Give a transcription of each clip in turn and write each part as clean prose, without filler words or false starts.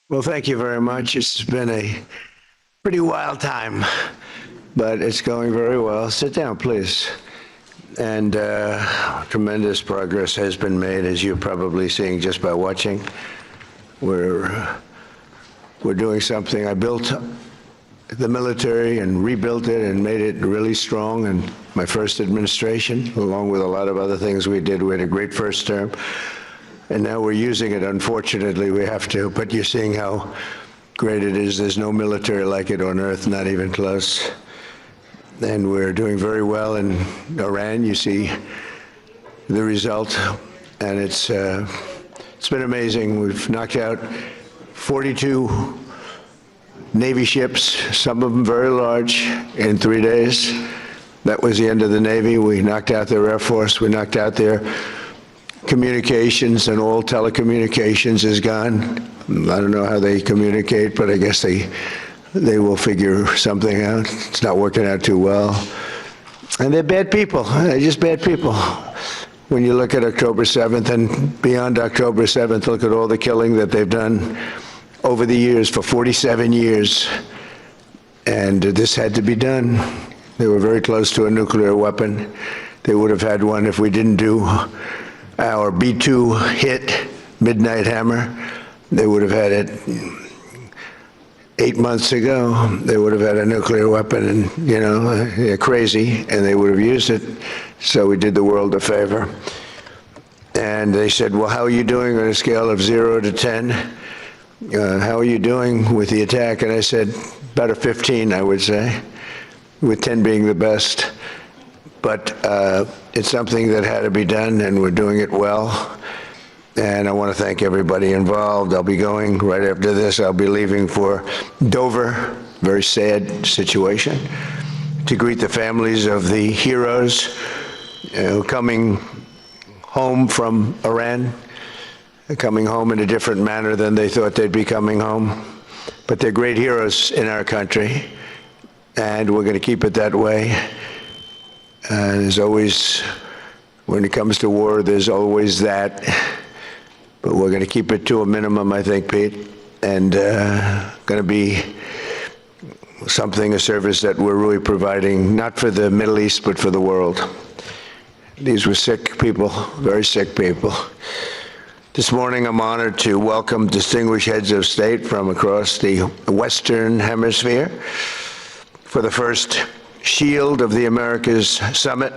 Well, thank you very much. It's been a pretty wild time, but it's going very well. Sit down, please. And tremendous progress has been made, as you're probably seeing just by watching. We're doing something. I built the military and rebuilt it and made it really strong in my first administration, along with a lot of other things we did. We had a great first term. And now we're using it. Unfortunately, we have to. But you're seeing how great it is. There's no military like it on Earth, not even close. And we're doing very well in Iran. You see the result. And it's been amazing. We've knocked out 42 Navy ships, some of them very large, in 3 days. That was the end of the Navy. We knocked out their Air Force. We knocked out their communications, and all telecommunications is gone. I don't know how they communicate, but I guess they will figure something out. It's not working out too well. And they're bad people. They're just bad people. When you look at October 7th and beyond October 7th, look at all the killing that they've done over the years, for 47 years. And this had to be done. They were very close to a nuclear weapon. They would have had one if we didn't do our B-2 hit, Midnight Hammer. They would have had it 8 months ago. They would have had a nuclear weapon, and, you know, they're crazy, and they would have used it. So we did the world a favor. And they said, well, how are you doing on a scale of 0 to 10? How are you doing with the attack? And I said, about a 15, I would say, with 10 being the best. But it's something that had to be done, and we're doing it well. And I want to thank everybody involved. I'll be going right after this. I'll be leaving for Dover, very sad situation, to greet the families of the heroes coming home from Iran, coming home in a different manner than they thought they'd be coming home. But they're great heroes in our country, and we're going to keep it that way. There's always, when it comes to war, there's always that. But we're going to keep it to a minimum, I think, Pete, and going to be something, a service that we're really providing, not for the Middle East, but for the world. These were sick people, very sick people. This morning, I'm honored to welcome distinguished heads of state from across the Western Hemisphere for the first Shield of the Americas Summit.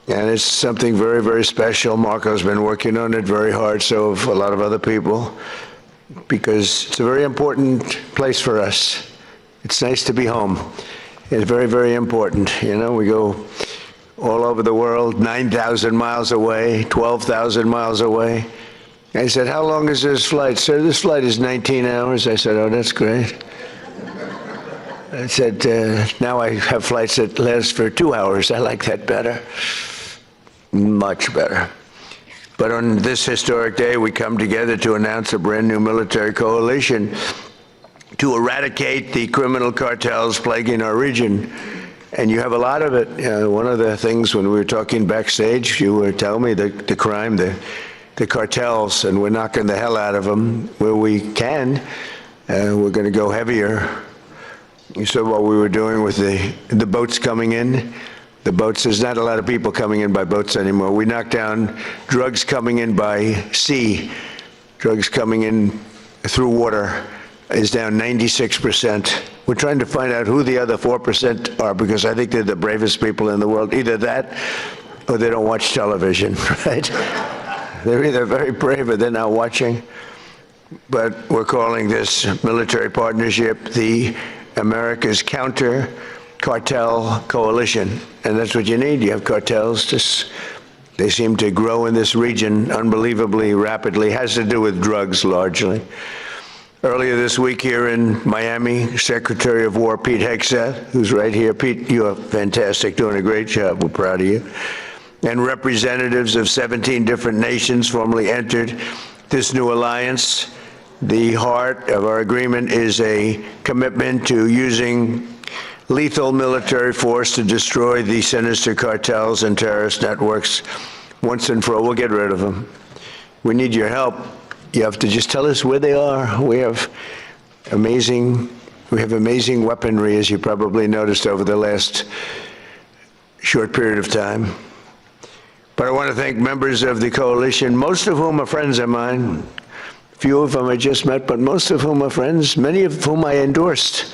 And it's something very, very special. Marco's been working on it very hard, so have a lot of other people, because it's a very important place for us. It's nice to be home. It's very, very important. You know, we go all over the world, 9,000 miles away, 12,000 miles away. I said, how long is this flight? Sir, this flight is 19 hours. I said, oh, that's great. I said, now I have flights that last for 2 hours. I like that better. Much better. But on this historic day, we come together to announce a brand new military coalition to eradicate the criminal cartels plaguing our region. And you have a lot of it. One of the things when we were talking backstage, you were telling me the crime, the cartels, and we're knocking the hell out of them where we can. We're going to go heavier. You saw what we were doing with the boats coming in. The boats, there's not a lot of people coming in by boats anymore. We knocked down drugs coming in by sea. Drugs coming in through water is down 96%. We're trying to find out who the other 4% are, because I think they're the bravest people in the world. Either that or they don't watch television, right? They're either very brave or they're not watching. But we're calling this military partnership the America's Counter Cartel Coalition. And that's what you need. You have cartels. They seem to grow in this region unbelievably rapidly. It has to do with drugs, largely. Earlier this week here in Miami, Secretary of War Pete Hegseth, who's right here. Pete, you're fantastic, doing a great job. We're proud of you. And representatives of 17 different nations formally entered this new alliance. The heart of our agreement is a commitment to using lethal military force to destroy the sinister cartels and terrorist networks once and for all. We'll get rid of them. We need your help. You have to just tell us where they are. We have amazing weaponry, as you probably noticed over the last short period of time. But I want to thank members of the coalition, most of whom are friends of mine. Few of them I just met, but most of whom are friends, many of whom I endorsed.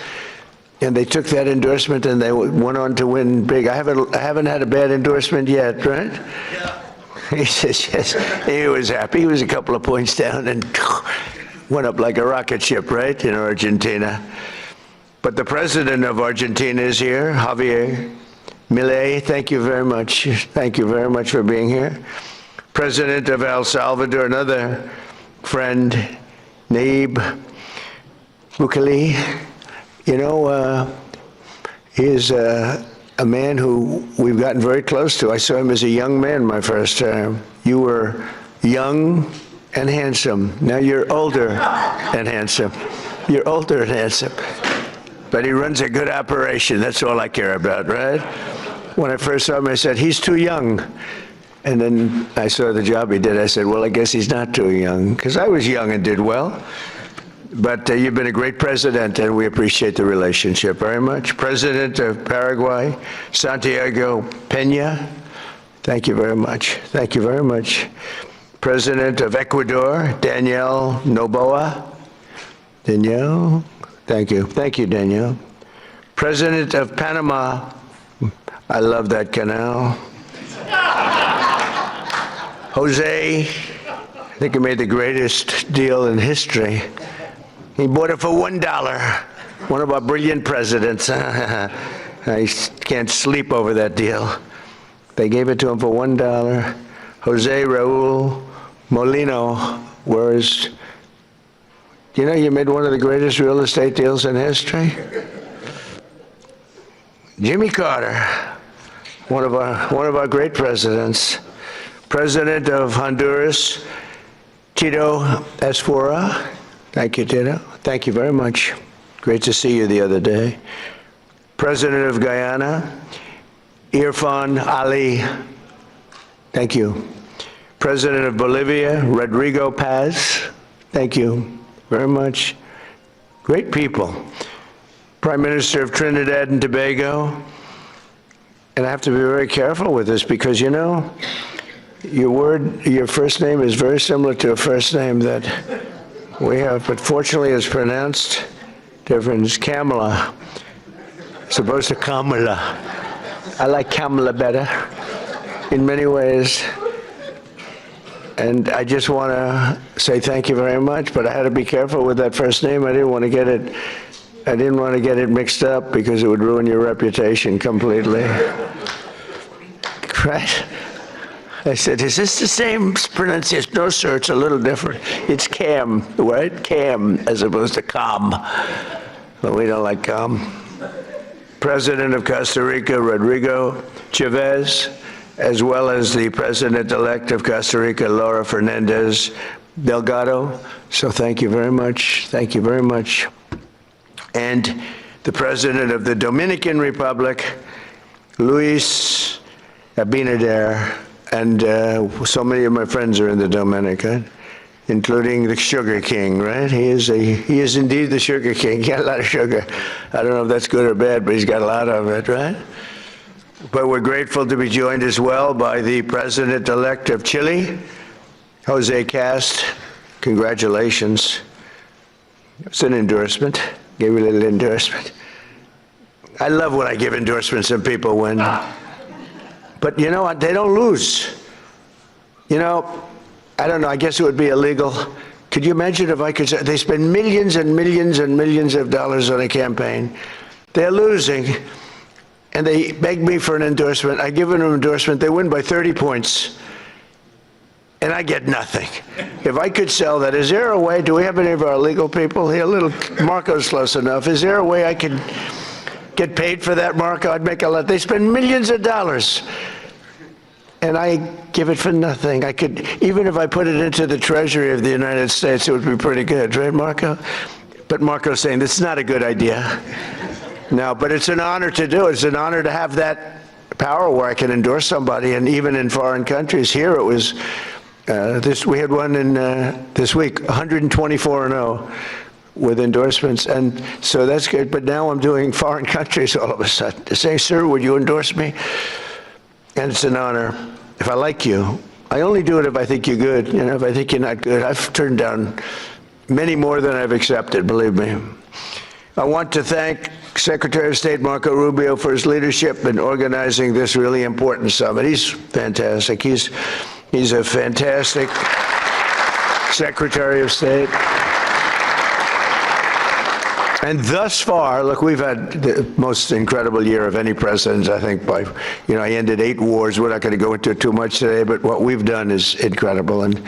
And they took that endorsement and they went on to win big. I haven't had a bad endorsement yet, right? Yeah. He says, yes. He was happy. He was a couple of points down and went up like a rocket ship, right, in Argentina. But the president of Argentina is here, Javier Milei. Thank you very much. Thank you very much for being here. President of El Salvador, another friend, Nayib Bukele. You know, he is a man who we've gotten very close to. I saw him as a young man my first term. You were young and handsome. Now you're older and handsome. You're older and handsome. But he runs a good operation. That's all I care about, right? When I first saw him, I said, he's too young. And then I saw the job he did. I said, well, I guess he's not too young, because I was young and did well. But you've been a great president, and we appreciate the relationship very much. President of Paraguay, Santiago Peña, thank you very much. Thank you very much. President of Ecuador, Danielle Noboa. Danielle, thank you. Thank you, Danielle. President of Panama, I love that canal. Jose, I think he made the greatest deal in history. He bought it for $1. One of our brilliant presidents. I can't sleep over that deal. They gave it to him for $1. Jose Raul Molino, whereas, you know, you made one of the greatest real estate deals in history. Jimmy Carter, one of our great presidents. President of Honduras, Tito Esfora. Thank you, Tito. Thank you very much. Great to see you the other day. President of Guyana, Irfan Ali. Thank you. President of Bolivia, Rodrigo Paz. Thank you very much. Great people. Prime Minister of Trinidad and Tobago. And I have to be very careful with this because, you know, your first name is very similar to a first name that we have, but fortunately it's pronounced different. It's Kamala, as opposed to Kamala. I like Kamala better in many ways. And I just want to say thank you very much, but I had to be careful with that first name. I didn't want to get it mixed up because it would ruin your reputation completely. Right? I said, is this the same pronunciation? No, sir, it's a little different. It's Cam, right? Cam, as opposed to Cam. But we don't like Cam. President of Costa Rica, Rodrigo Chavez, as well as the President-elect of Costa Rica, Laura Fernandez Delgado. So thank you very much. Thank you very much. And the President of the Dominican Republic, Luis Abinader. And so many of my friends are in the Dominican, including the Sugar King, right? He is indeed the Sugar King. He got a lot of sugar. I don't know if that's good or bad, but he's got a lot of it, right? But we're grateful to be joined as well by the President-elect of Chile, Jose Cast. Congratulations. It's an endorsement. Gave you a little endorsement. I love when I give endorsements and people win. But you know what? They don't lose. You know, I don't know. I guess it would be illegal. Could you imagine if I could say they spend millions and millions and millions of dollars on a campaign? They're losing, and they beg me for an endorsement. I give them an endorsement. They win by 30 points, and I get nothing. If I could sell that, is there a way? Do we have any of our legal people here? Little Marco's close enough. Is there a way I could get paid for that, Marco? I'd make a lot. They spend millions of dollars, and I give it for nothing. I could, even if I put it into the Treasury of the United States, it would be pretty good, right, Marco? But Marco's saying this is not a good idea. No, but it's an honor to do it. It's an honor to have that power where I can endorse somebody, and even in foreign countries. Here it was We had one in this week, 124-0 with endorsements, and so that's good. But now I'm doing foreign countries all of a sudden. To say, sir, would you endorse me? And it's an honor. If I like you, I only do it if I think you're good. You know, if I think you're not good, I've turned down many more than I've accepted, believe me. I want to thank Secretary of State Marco Rubio for his leadership in organizing this really important summit. He's fantastic. He's a fantastic Secretary of State. And thus far, look, we've had the most incredible year of any president, I think, by, you know, I ended 8 wars. We're not going to go into it too much today, but what we've done is incredible. And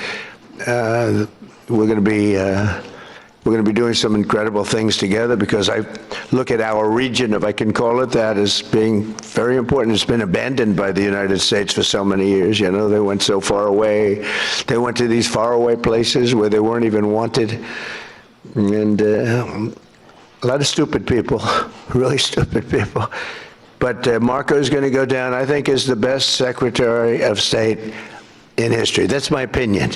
we're going to be doing some incredible things together, because I look at our region, if I can call it that, as being very important. It's been abandoned by the United States for so many years. You know, they went so far away. They went to these faraway places where they weren't even wanted. And a lot of stupid people, really stupid people. But Marco's going to go down, I think, as the best Secretary of State in history. That's my opinion.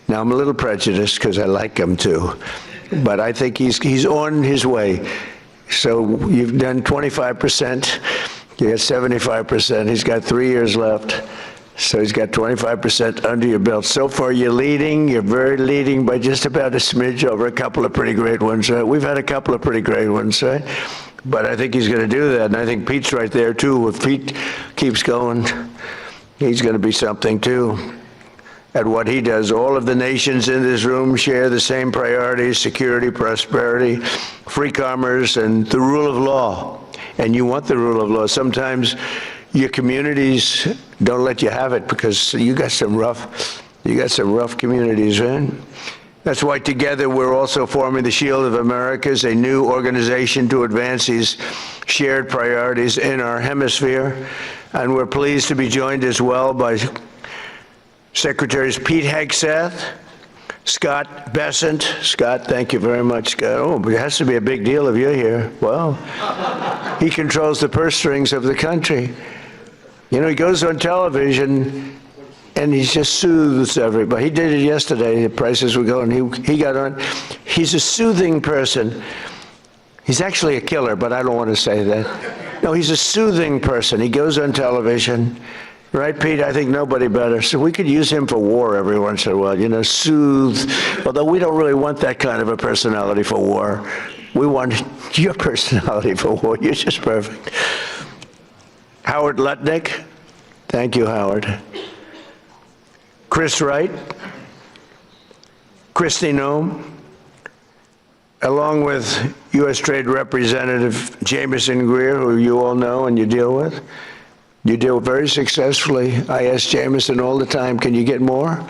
Now, I'm a little prejudiced because I like him too, but I think he's on his way. So you've done 25%, you got 75%, he's got 3 years left. So he's got 25% under your belt. So far, you're leading. You're very leading by just about a smidge over a couple of pretty great ones. We've had a couple of pretty great ones, right? But I think he's going to do that. And I think Pete's right there, too. If Pete keeps going, he's going to be something, too. At what he does, all of the nations in this room share the same priorities: security, prosperity, free commerce, and the rule of law. And you want the rule of law. Sometimes your communities don't let you have it because you got some rough communities, right? That's why together we're also forming the Shield of Americas, a new organization to advance these shared priorities in our hemisphere. And we're pleased to be joined as well by Secretaries Pete Hegseth, Scott Bessent. Scott, thank you very much, Scott. Oh, but it has to be a big deal if you're here. Well, he controls the purse strings of the country. You know, he goes on television and he just soothes everybody. He did it yesterday. The prices were going. He got on. He's a soothing person. He's actually a killer, but I don't want to say that. No, he's a soothing person. He goes on television. Right, Pete? I think nobody better. So we could use him for war every once in a while, you know, soothe. Although we don't really want that kind of a personality for war. We want your personality for war. You're just perfect. Howard Lutnick. Thank you, Howard. Chris Wright. Kristi Noem. Along with U.S. Trade Representative Jameson Greer, who you all know and you deal with. You deal very successfully. I ask Jameson all the time, can you get more?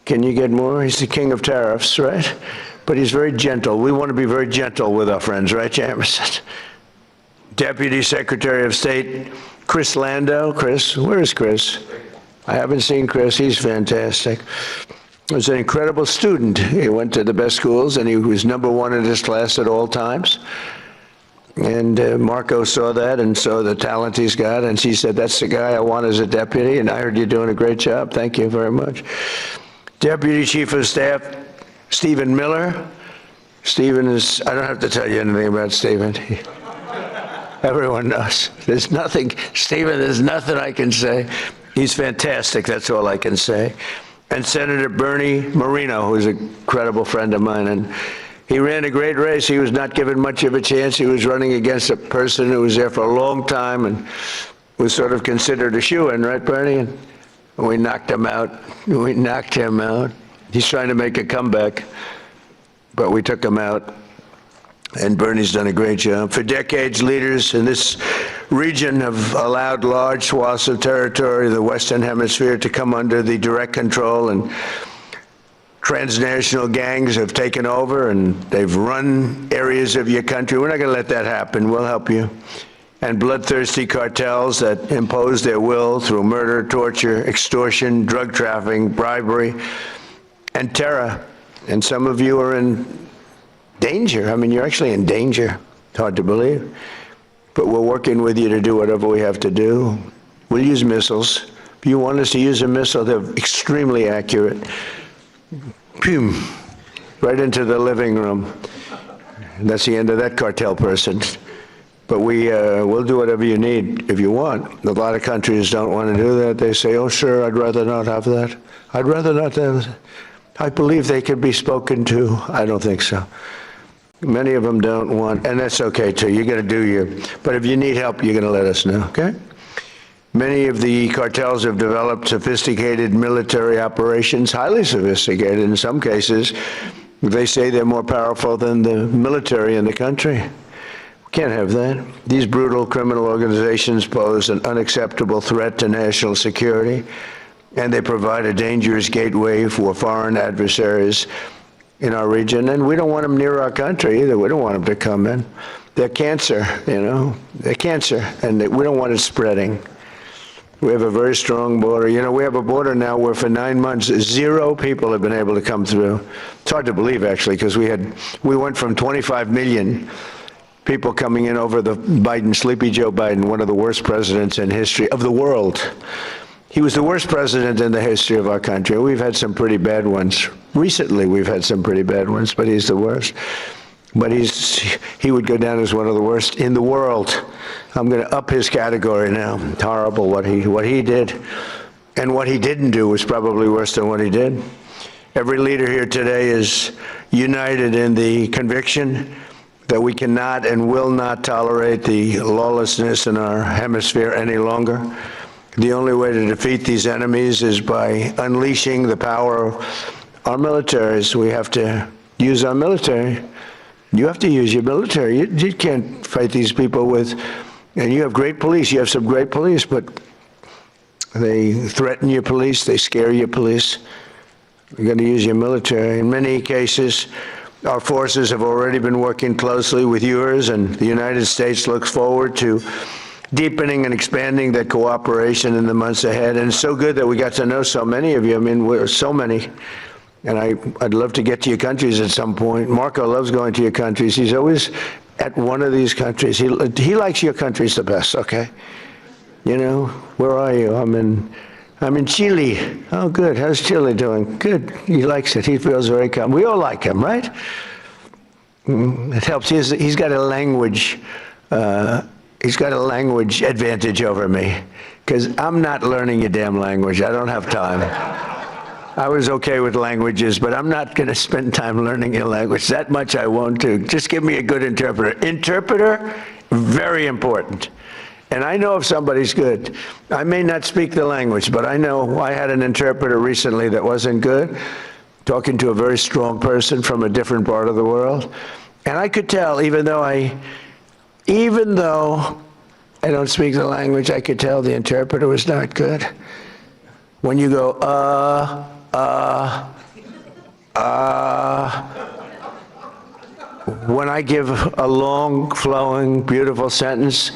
Can you get more? He's the king of tariffs, right? But he's very gentle. We want to be very gentle with our friends, right, Jameson? Deputy Secretary of State Chris Landau. Chris, where is Chris? I haven't seen Chris. He's fantastic. He was an incredible student. He went to the best schools, and he was #1 in his class at all times. And Marco saw that and saw the talent he's got, and she said, that's the guy I want as a deputy, and I heard you're doing a great job. Thank you very much. Deputy Chief of Staff Stephen Miller. Stephen is, I don't have to tell you anything about Stephen. Everyone knows. There's nothing, Stephen, there's nothing I can say. He's fantastic, that's all I can say. And Senator Bernie Moreno, who's a credible friend of mine, and he ran a great race. He was not given much of a chance. He was running against a person who was there for a long time and was sort of considered a shoo-in, right, Bernie? And we knocked him out. We knocked him out. He's trying to make a comeback, but we took him out. And Bernie's done a great job. For decades, leaders in this region have allowed large swaths of territory, the Western Hemisphere, to come under the direct control, and transnational gangs have taken over and they've run areas of your country. We're not going to let that happen. We'll help you. And bloodthirsty cartels that impose their will through murder, torture, extortion, drug trafficking, bribery, and terror. And some of you are in danger. I mean, you're actually in danger. It's hard to believe. But we're working with you to do whatever we have to do. We'll use missiles. If you want us to use a missile, they're extremely accurate. Boom, right into the living room. And that's the end of that cartel person. But we'll do whatever you need if you want. A lot of countries don't want to do that. They say, oh, sure, I'd rather not have that. I'd rather not have that. I believe they can be spoken to. I don't think so. Many of them don't want, and that's okay too. You got to do your, but if you need help, you're going to let us know, okay? Many of the cartels have developed sophisticated military operations, highly sophisticated. In some cases, they say they're more powerful than the military in the country. We can't have that. These brutal criminal organizations pose an unacceptable threat to national security, and they provide a dangerous gateway for foreign adversaries in our region, and we don't want them near our country either. We don't want them to come in. They're cancer, you know. They're cancer, and we don't want it spreading. We have a very strong border. You know, we have a border now where for 9 months, 0 people have been able to come through. It's hard to believe, actually, because we went from 25 million people coming in over the Sleepy Joe Biden, one of the worst presidents in history of the world. He was the worst president in the history of our country. We've had some pretty bad ones. Recently, we've had some pretty bad ones, but he's the worst. But he would go down as one of the worst in the world. I'm going to up his category now. It's horrible what he did. And what he didn't do was probably worse than what he did. Every leader here today is united in the conviction that we cannot and will not tolerate the lawlessness in our hemisphere any longer. The only way to defeat these enemies is by unleashing the power of our militaries. We have to use our military. You have to use your military. You can't fight these people with, and you have great police. You have some great police, but they threaten your police. They scare your police. You're going to use your military. In many cases, our forces have already been working closely with yours, and the United States looks forward to deepening and expanding that cooperation in the months ahead. And it's so good that we got to know so many of you. I mean, we're so many. And I'd love to get to your countries at some point. Marco loves going to your countries. He's always at one of these countries. He likes your countries the best, okay? You know, where are you? I'm in Chile. Oh, good. How's Chile doing? Good. He likes it. He feels very comfortable. We all like him, right? It helps. He's got a language. He's got a language advantage over me, because I'm not learning a damn language. I don't have time. I was okay with languages, but I'm not going to spend time learning a language. That much I won't do. Just give me a good interpreter. Interpreter, very important. And I know if somebody's good. I may not speak the language, but I know I had an interpreter recently that wasn't good, talking to a very strong person from a different part of the world. And I could tell, even though I don't speak the language, I could tell the interpreter was not good. When you go, when I give a long, flowing, beautiful sentence,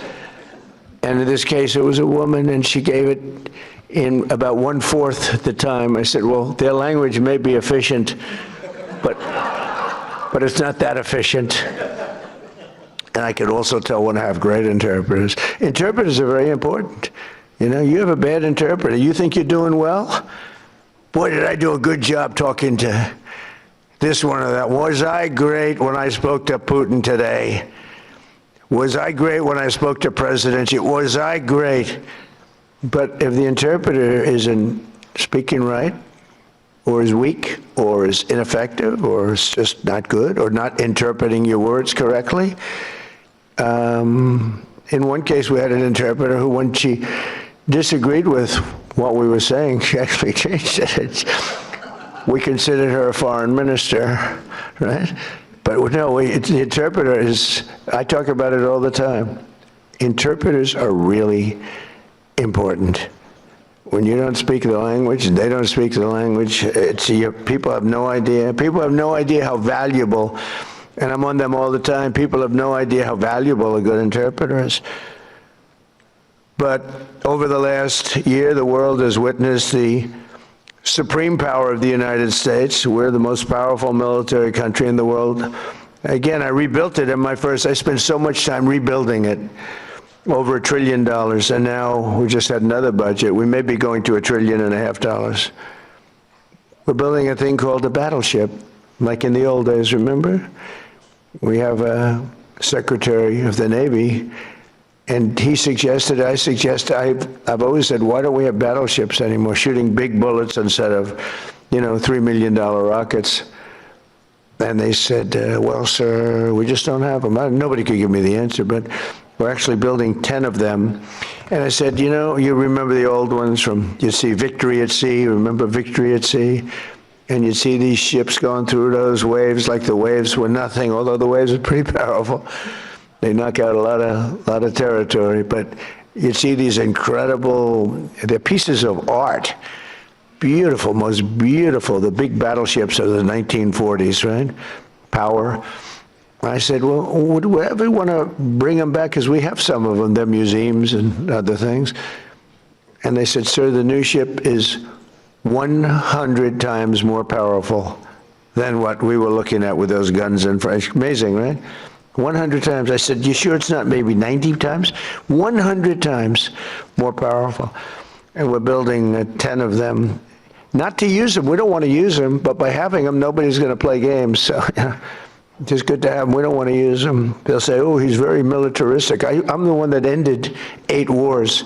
and in this case it was a woman, and she gave it in about 1/4 the time, I said, well, their language may be efficient, but it's not that efficient. And I could also tell when I have great interpreters. Interpreters are very important. You know, you have a bad interpreter. You think you're doing well? Boy, did I do a good job talking to this one or that. Was I great when I spoke to Putin today? Was I great when I spoke to President? Was I great? But if the interpreter isn't speaking right, or is weak, or is ineffective, or is just not good, or not interpreting your words correctly, in one case we had an interpreter who, when she disagreed with what we were saying, she actually changed it. We considered her a foreign minister, right? But no, the interpreter is, I talk about it all the time. Interpreters are really important. When you don't speak the language, they don't speak the language, people have no idea. People have no idea how valuable, and I'm on them all the time, people have no idea how valuable a good interpreter is. But over the last year, the world has witnessed the supreme power of the United States. We're the most powerful military country in the world. Again, I rebuilt it in my first, I spent so much time rebuilding it. over $1 trillion, and now we just had another budget. We may be going to $1.5 trillion. We're building a thing called a battleship, like in the old days, remember? We have a Secretary of the Navy, and he suggested, I've always said, why don't we have battleships anymore, shooting big bullets instead of, $3 million rockets? And they said, well, sir, we just don't have them. Nobody could give me the answer, but we're actually building 10 of them. And I said, you remember the old ones you'd see Victory at Sea, remember Victory at Sea? And you'd see these ships going through those waves like the waves were nothing, although the waves are pretty powerful. They knock out a lot of territory, but you'd see these incredible, they're pieces of art. Beautiful, most beautiful, the big battleships of the 1940s, right? Power. I said, well, would we ever want to bring them back? Because we have some of them, they're museums and other things. And they said, sir, the new ship is 100 times more powerful than what we were looking at with those guns and French. Amazing, right? 100 times. I said, you sure it's not maybe 90 times? 100 times more powerful. And we're building 10 of them. Not to use them. We don't want to use them, but by having them, nobody's going to play games. So, yeah, it's just good to have them. We don't want to use them. They'll say, oh, he's very militaristic. I'm the one that ended 8 wars.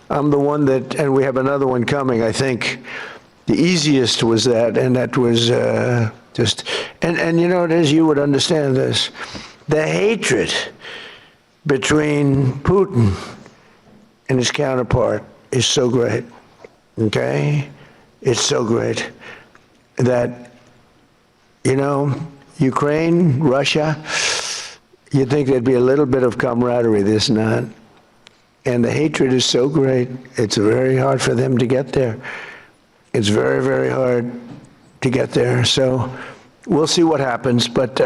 I'm the one that, and we have another one coming, I think. The easiest was that, and that was just, and as you would understand this, the hatred between Putin and his counterpart is so great, okay? It's so great that, Ukraine, Russia, you'd think there'd be a little bit of camaraderie, there's not. And the hatred is so great, it's very hard for them to get there. It's very, very hard to get there. So we'll see what happens, but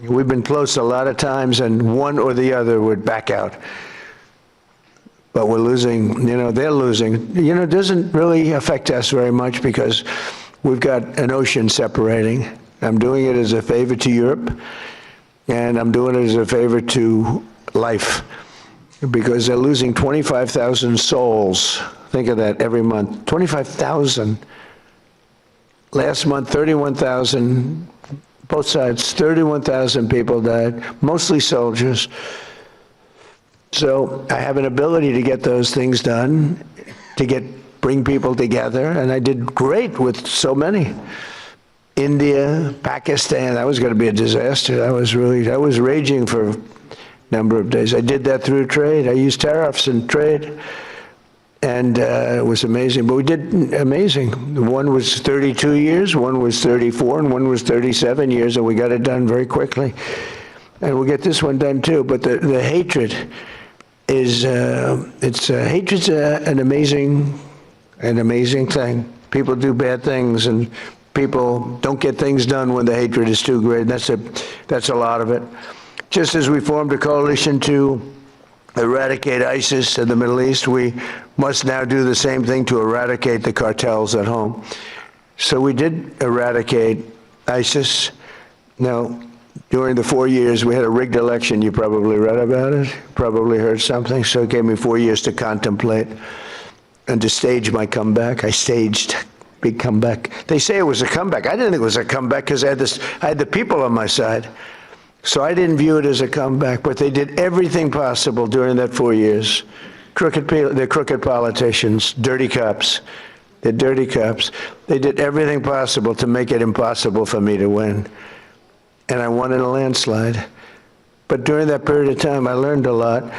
we've been close a lot of times, and one or the other would back out. But we're losing, they're losing. It doesn't really affect us very much because we've got an ocean separating. I'm doing it as a favor to Europe, and I'm doing it as a favor to life, because they're losing 25,000 souls. Think of that every month. 25,000. Last month, 31,000, both sides, 31,000 people died, mostly soldiers. So I have an ability to get those things done, to bring people together, and I did great with so many. India, Pakistan, that was going to be a disaster. I was raging for a number of days. I did that through trade. I used tariffs and trade, and it was amazing. But we did amazing. One was 32 years, one was 34, and one was 37 years, and we got it done very quickly. And we'll get this one done too. But the hatred is, hatred's an amazing thing. People do bad things, and people don't get things done when the hatred is too great. That's a lot of it. Just as we formed a coalition to eradicate ISIS in the Middle East, we must now do the same thing to eradicate the cartels at home. So we did eradicate ISIS. Now, during the 4 years, we had a rigged election. You probably read about it, probably heard something. So it gave me 4 years to contemplate and to stage my comeback. I staged big comeback. They say it was a comeback. I didn't think it was a comeback because I had the people on my side. So I didn't view it as a comeback, but they did everything possible during that 4 years. They're crooked politicians, dirty cops. They're dirty cops. They did everything possible to make it impossible for me to win. And I won in a landslide. But during that period of time, I learned a lot.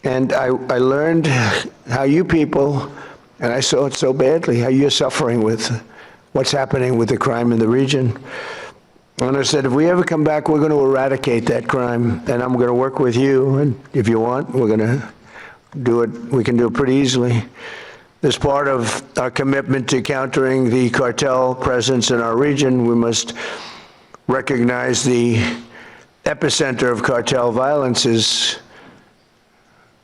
And I learned how you people, and I saw it so badly, how you're suffering with what's happening with the crime in the region. And I said, if we ever come back, we're going to eradicate that crime, and I'm going to work with you, and if you want, we're going to do it. We can do it pretty easily. As part of our commitment to countering the cartel presence in our region, we must recognize the epicenter of cartel violence is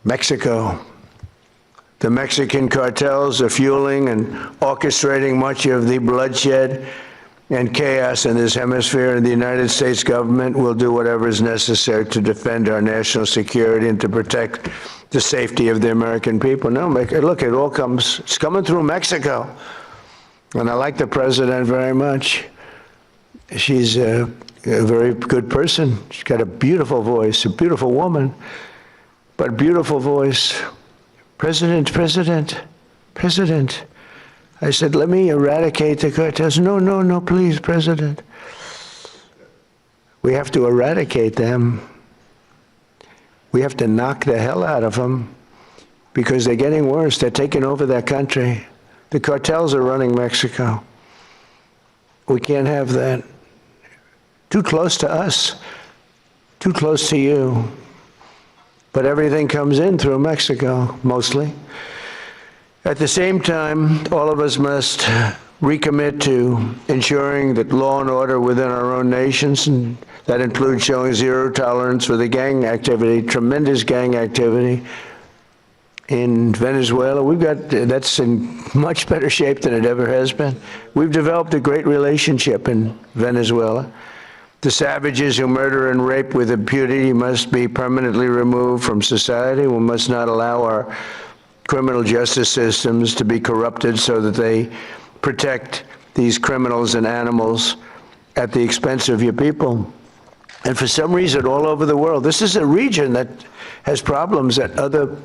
Mexico. The Mexican cartels are fueling and orchestrating much of the bloodshed and chaos in this hemisphere, and the United States government will do whatever is necessary to defend our national security and to protect the safety of the American people. No, look, it's coming through Mexico. And I like the president very much. She's a very good person. She's got a beautiful voice, a beautiful woman, but a beautiful voice. President, President, President. I said, let me eradicate the cartels. No, no, no, please, President. We have to eradicate them. We have to knock the hell out of them because they're getting worse. They're taking over that country. The cartels are running Mexico. We can't have that. Too close to us, too close to you. But everything comes in through Mexico, mostly. At the same time, all of us must recommit to ensuring that law and order within our own nations, and that includes showing zero tolerance for the gang activity, tremendous gang activity in Venezuela. That's in much better shape than it ever has been. We've developed a great relationship in Venezuela. The savages who murder and rape with impunity must be permanently removed from society. We must not allow our criminal justice systems to be corrupted so that they protect these criminals and animals at the expense of your people. And for some reason, all over the world, this is a region that has problems that other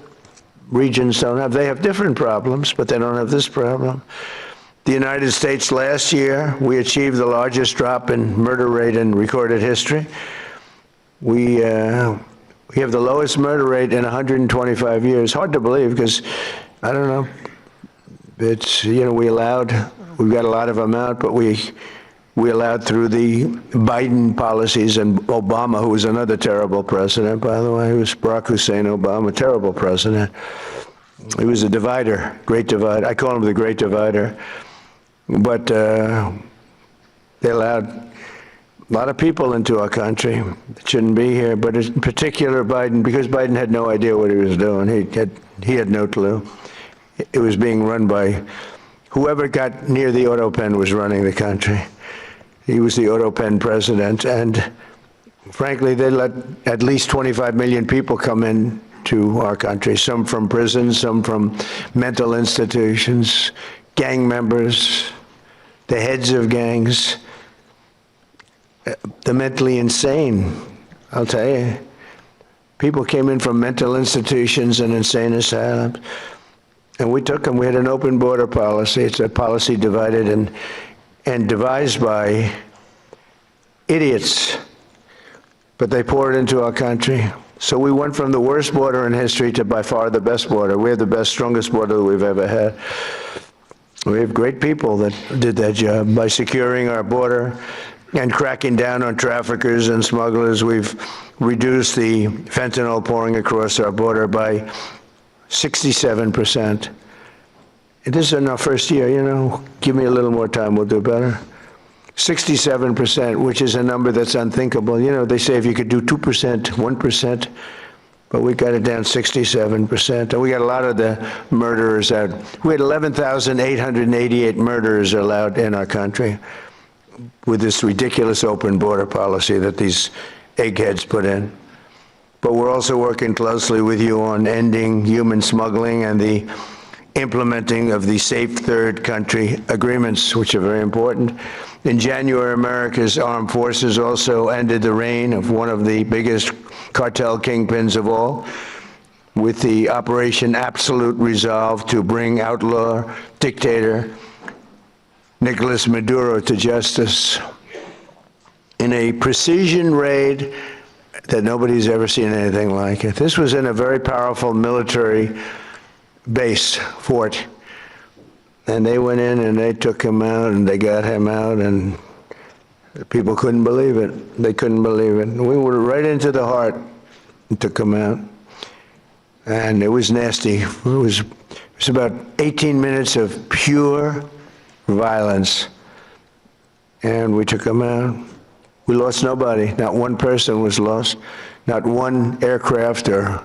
regions don't have. They have different problems, but they don't have this problem. The United States last year, we achieved the largest drop in murder rate in recorded history. We have the lowest murder rate in 125 years. Hard to believe because, I don't know, it's, we've got a lot of them out, but we allowed through the Biden policies and Obama, who was another terrible president, by the way. He was Barack Hussein Obama, terrible president. He was a divider, great divider. I call him the great divider. But they allowed a lot of people into our country that shouldn't be here, but in particular Biden, because Biden had no idea what he was doing. He had no clue. It was being run by whoever got near the auto pen was running the country. He was the auto pen president, and frankly, they let at least 25 million people come in to our country, some from prisons, some from mental institutions, gang members, the heads of gangs, the mentally insane, I'll tell you. People came in from mental institutions and insane asylums, and we took them. We had an open border policy. It's a policy divided and devised by idiots, but they poured into our country. So we went from the worst border in history to by far the best border. We have the best, strongest border that we've ever had. We have great people that did that job. By securing our border and cracking down on traffickers and smugglers, we've reduced the fentanyl pouring across our border by 67%. This is in our first year, give me a little more time, we'll do better. 67%, which is a number that's unthinkable. They say if you could do 2%, 1%, but we got it down 67%. And we got a lot of the murderers out. We had 11,888 murderers allowed in our country with this ridiculous open border policy that these eggheads put in. But we're also working closely with you on ending human smuggling and the implementing of the safe third country agreements, which are very important. In January, America's armed forces also ended the reign of one of the biggest cartel kingpins of all, with the Operation Absolute Resolve to bring outlaw dictator Nicolas Maduro to justice in a precision raid that nobody's ever seen anything like it. This was in a very powerful military base, fort, and they went in and they took him out and they got him out, and people couldn't believe it. They couldn't believe it. We were right into the heart and took him out, and it was nasty. It was about 18 minutes of pure violence, and we took him out. We lost nobody. Not one person was lost. Not one aircraft or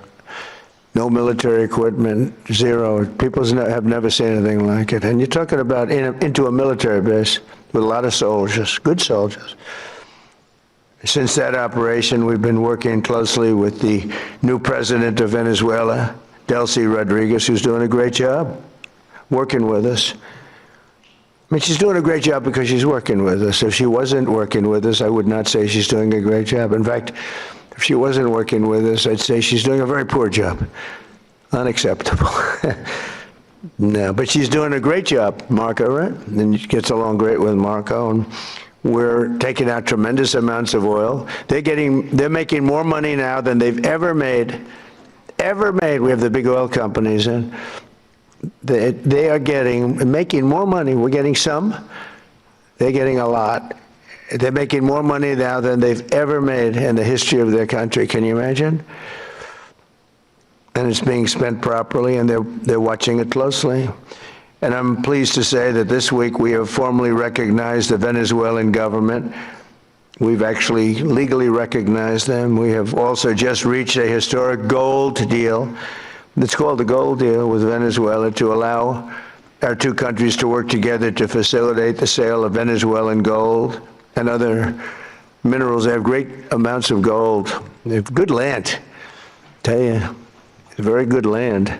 no military equipment, zero. People have never seen anything like it. And you're talking about into a military base with a lot of soldiers, good soldiers. Since that operation, we've been working closely with the new president of Venezuela, Delcy Rodriguez, who's doing a great job working with us. I mean, she's doing a great job because she's working with us. If she wasn't working with us, I would not say she's doing a great job. In fact, if she wasn't working with us, I'd say she's doing a very poor job. Unacceptable. No, but she's doing a great job, Marco, right? And she gets along great with Marco, and we're taking out tremendous amounts of oil. They're making more money now than they've ever made. We have the big oil companies, and they are making more money. We're getting some. They're getting a lot. They're making more money now than they've ever made in the history of their country. Can you imagine? And it's being spent properly, and they're watching it closely. And I'm pleased to say that this week we have formally recognized the Venezuelan government. We've actually legally recognized them. We have also just reached a historic gold deal. It's called the gold deal with Venezuela to allow our two countries to work together to facilitate the sale of Venezuelan gold and other minerals. They have great amounts of gold. They have good land, I tell you. Very good land,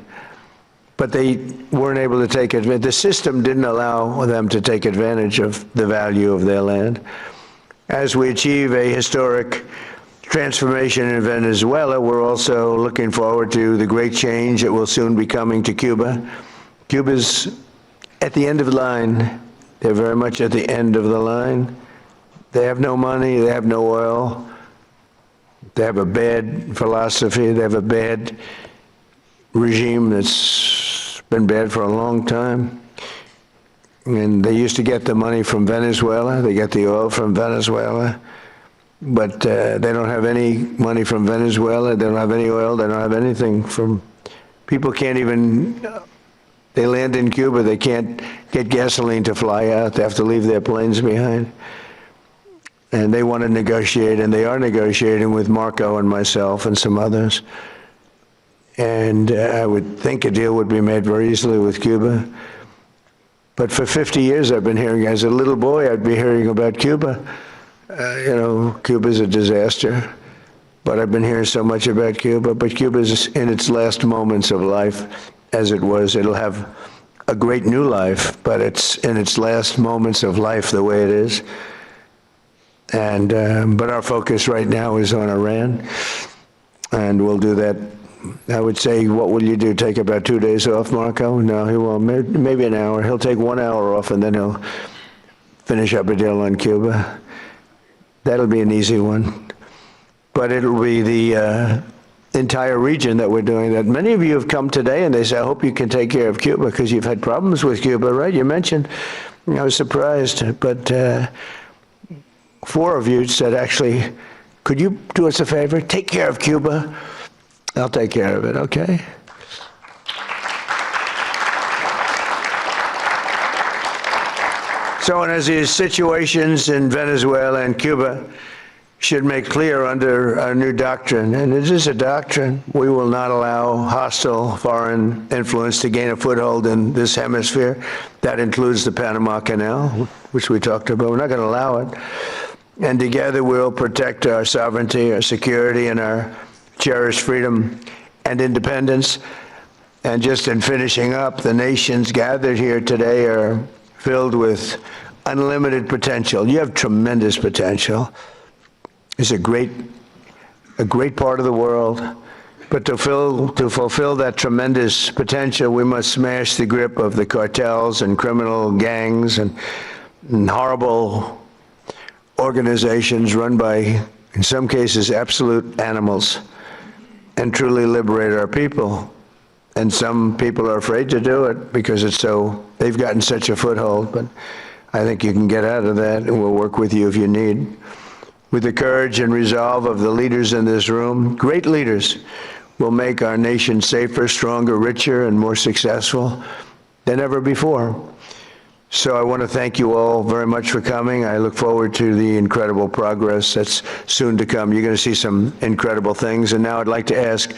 but they weren't able to take advantage. The system didn't allow them to take advantage of the value of their land. As we achieve a historic transformation in Venezuela, we're also looking forward to the great change that will soon be coming to Cuba. Cuba's at the end of the line. They're very much at the end of the line. They have no money, they have no oil, they have a bad philosophy, they have a bad regime that's been bad for a long time. And they used to get the money from Venezuela. They get the oil from Venezuela. But they don't have any money from Venezuela. They don't have any oil. They don't have anything from... People can't even... They land in Cuba. They can't get gasoline to fly out. They have to leave their planes behind. And they want to negotiate, and they are negotiating with Marco and myself and some others. And I would think a deal would be made very easily with Cuba. But for 50 years I've been hearing, as a little boy, I'd be hearing about Cuba. You know, Cuba's a disaster. But I've been hearing so much about Cuba. But Cuba's in its last moments of life, as it was. It'll have a great new life, but it's in its last moments of life the way it is. And but our focus right now is on Iran. And we'll do that. I would say, what will you do? Take about 2 days off, Marco? No, he won't. Maybe an hour. He'll take 1 hour off, and then he'll finish up a deal on Cuba. That'll be an easy one. But it'll be the entire region that we're doing that. Many of you have come today, and they say, I hope you can take care of Cuba, because you've had problems with Cuba, right? You mentioned, I was surprised, but 4 of you said, actually, could you do us a favor? Take care of Cuba. I'll take care of it, okay? So, and as these situations in Venezuela and Cuba should make clear under our new doctrine, and it is a doctrine, we will not allow hostile foreign influence to gain a foothold in this hemisphere. That includes the Panama Canal, which we talked about. We're not going to allow it. And together we'll protect our sovereignty, our security, and our cherished freedom and independence. And just in finishing up, the nations gathered here today are filled with unlimited potential. You have tremendous potential. It's a great part of the world. But to fulfill that tremendous potential, we must smash the grip of the cartels and criminal gangs and horrible organizations run by, in some cases, absolute animals, and truly liberate our people. And some people are afraid to do it because they've gotten such a foothold. But I think you can get out of that, and we'll work with you if you need. With the courage and resolve of the leaders in this room, great leaders, will make our nation safer, stronger, richer, and more successful than ever before. So I want to thank you all very much for coming. I look forward to the incredible progress that's soon to come. You're going to see some incredible things. And now I'd like to ask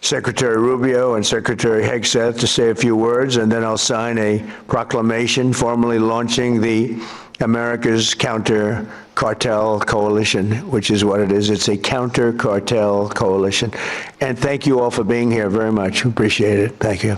Secretary Rubio and Secretary Hegseth to say a few words, and then I'll sign a proclamation formally launching the America's counter-cartel coalition, which is what it is. It's a counter-cartel coalition. And thank you all for being here very much. Appreciate it. Thank you.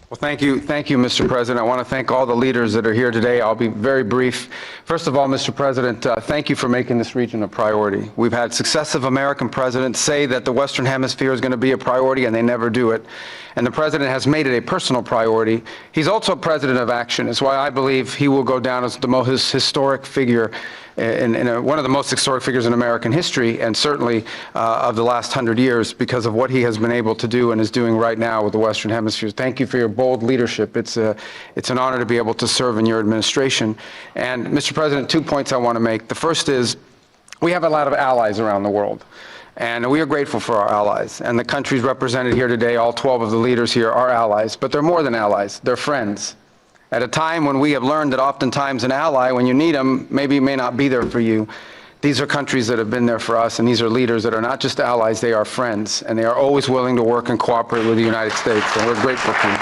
Well, thank you, Mr. President. I want to thank all the leaders that are here today. I'll be very brief. First of all, Mr. President, thank you for making this region a priority. We've had successive American presidents say that the Western Hemisphere is going to be a priority, and they never do it. And the President has made it a personal priority. He's also President of Action. It's why I believe he will go down as the most historic figure, one of the most historic figures in American history, and certainly of the last 100 years, because of what he has been able to do and is doing right now with the Western Hemisphere. Thank you for your bold leadership. It's an honor to be able to serve in your administration. And Mr. President, 2 points I want to make. The first is we have a lot of allies around the world. And we are grateful for our allies. And the countries represented here today, all 12 of the leaders here are allies. But they're more than allies. They're friends. At a time when we have learned that oftentimes an ally, when you need them, maybe may not be there for you. These are countries that have been there for us, and these are leaders that are not just allies, they are friends. And they are always willing to work and cooperate with the United States. And we're grateful for you.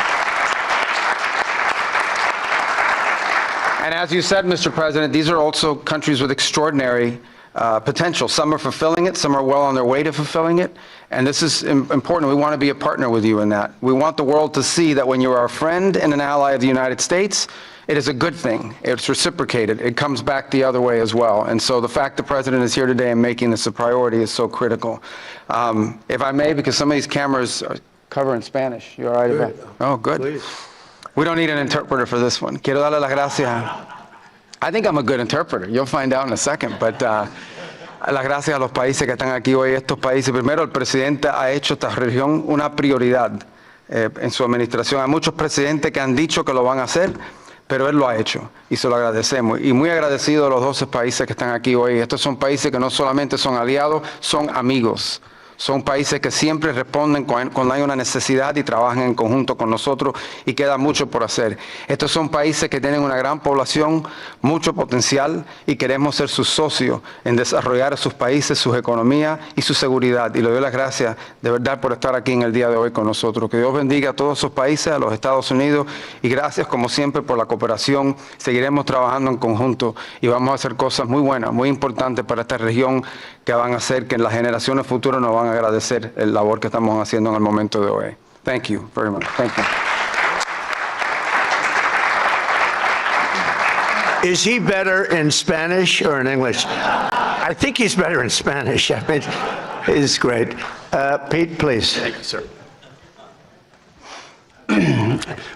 And as you said, Mr. President, these are also countries with extraordinary potential. Some are fulfilling it, some are well on their way to fulfilling it, and this is important. We want to be a partner with you in that. We want the world to see that when you are a friend and an ally of the United States, it is a good thing. It's reciprocated. It comes back the other way as well. And so the fact the President is here today and making this a priority is so critical. If I may, because some of these cameras are covering Spanish. You all right about that? Oh, good. Please. We don't need an interpreter for this one. Quiero darle las gracias. I think I'm a good interpreter. You'll find out in a second. But las gracias a los países que están aquí hoy. Estos países, primero, el presidente ha hecho esta región una prioridad en su administración. Hay muchos presidentes que han dicho que lo van a hacer, pero él lo ha hecho y se lo agradecemos. Y muy agradecido a los 12 países que están aquí hoy. Estos son países que no solamente son aliados, son amigos. Son países que siempre responden cuando hay una necesidad y trabajan en conjunto con nosotros, y queda mucho por hacer. Estos son países que tienen una gran población, mucho potencial, y queremos ser sus socios en desarrollar sus países, sus economías y su seguridad. Y le doy las gracias de verdad por estar aquí en el día de hoy con nosotros. Que Dios bendiga a todos esos países, a los Estados Unidos, y gracias como siempre por la cooperación. Seguiremos trabajando en conjunto y vamos a hacer cosas muy buenas, muy importantes para esta región, que van a hacer que en las generaciones futuras nos van a agradecer el labor que estamos haciendo en el momento de hoy. Thank you very much. Thank you. Is he better in Spanish or in English? I think he's better in Spanish. I mean, it's great. Pete, please. Thank you, sir.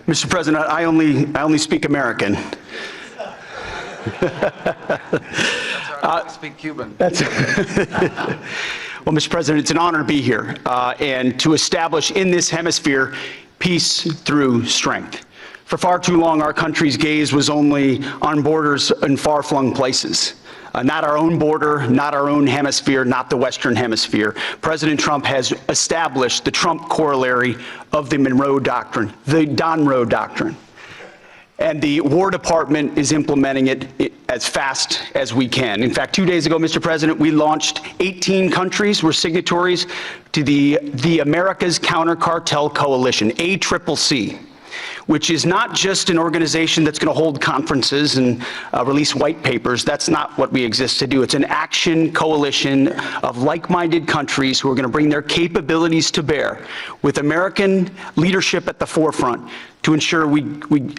Mr. President, I only speak American. I speak Cuban. Well, Mr. President, it's an honor to be here and to establish in this hemisphere peace through strength. For far too long, our country's gaze was only on borders in far-flung places. Not our own border, not our own hemisphere, not the Western Hemisphere. President Trump has established the Trump corollary of the Monroe Doctrine, the Monroe Doctrine. And the War Department is implementing it as fast as we can. In fact, 2 days ago, Mr. President, we launched 18 countries were signatories to the America's Counter Cartel Coalition, ACCC, which is not just an organization that's going to hold conferences and release white papers. That's not what we exist to do. It's an action coalition of like-minded countries who are going to bring their capabilities to bear, with American leadership at the forefront, to ensure we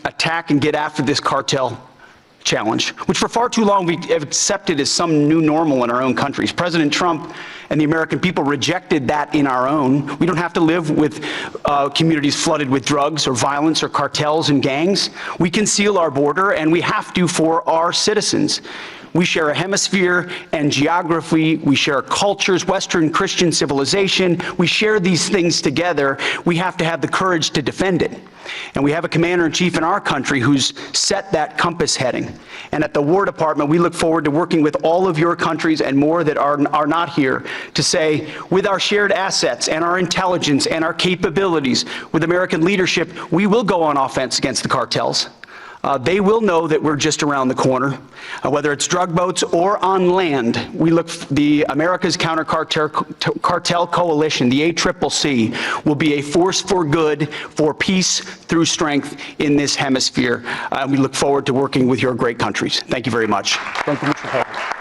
attack and get after this cartel challenge, which for far too long we have accepted as some new normal in our own countries. President Trump and the American people rejected that in our own. We don't have to live with communities flooded with drugs or violence or cartels and gangs. We can seal our border, and we have to for our citizens. We share a hemisphere and geography. We share cultures, Western Christian civilization. We share these things together. We have to have the courage to defend it. And we have a commander-in-chief in our country who's set that compass heading. And at the War Department, we look forward to working with all of your countries and more that are not here to say, with our shared assets and our intelligence and our capabilities, with American leadership, we will go on offense against the cartels. they will know that we're just around the corner. Whether it's drug boats or on land, the America's Counter Cartel Coalition, the ACCC, will be a force for good, for peace through strength in this hemisphere. We look forward to working with your great countries. Thank you very much. Thank you, Mr. President.